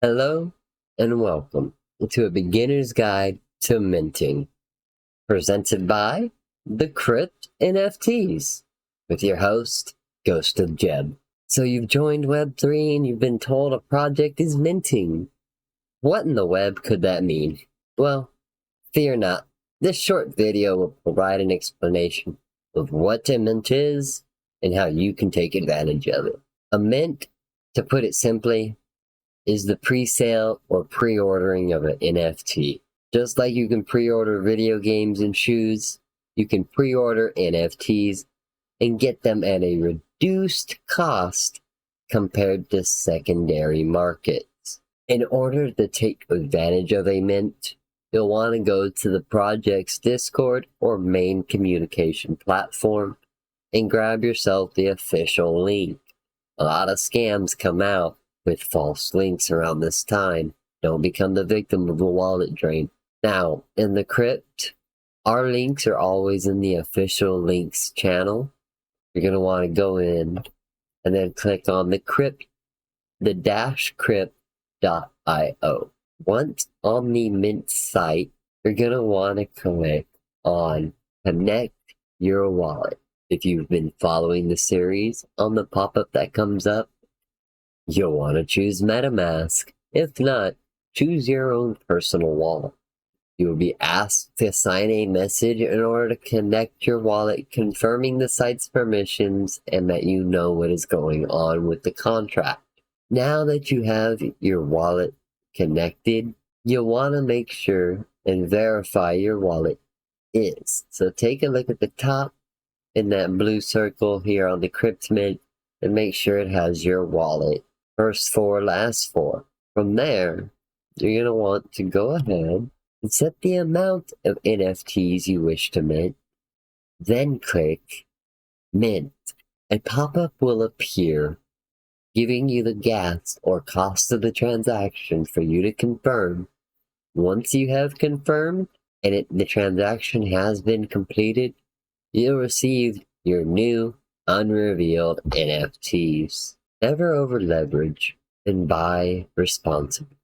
Hello and welcome to a beginner's guide to minting, presented by the Crypt NFTs with your host, Ghost of Jeb. So you've joined Web3 and you've been told a project is minting. What in the web could that mean? Well, fear not. This short video will provide an explanation of what a mint is and how you can take advantage of it. A mint, to put it simply, is the pre-sale or pre-ordering of an NFT. Just like you can pre-order video games and shoes, you can pre-order NFTs and get them at a reduced cost compared to secondary markets. In order to take advantage of a mint, you'll want to go to the project's Discord or main communication platform and grab yourself the official link. A lot of scams come out with false links around this time. Don't become the victim of a wallet drain. Now, in the Crypt, our links are always in the official links channel. You're going to want to go in and then click on the Crypt, the -crypt.io. Once on the Mint site, you're going to want to click on Connect Your Wallet. If you've been following the series, on the pop-up that comes up, you'll want to choose MetaMask. If not, choose your own personal wallet. You will be asked to sign a message in order to connect your wallet, confirming the site's permissions and that you know what is going on with the contract. Now that you have your wallet connected, you'll want to make sure and verify your wallet is. So take a look at the top in that blue circle here on the Crypt Mint and make sure it has your wallet. First four, last four. From there, you're going to want to go ahead and set the amount of NFTs you wish to mint. Then click Mint. A pop-up will appear giving you the gas or cost of the transaction for you to confirm. Once you have confirmed and the transaction has been completed, you'll receive your new unrevealed NFTs. Never over leverage and buy responsibly.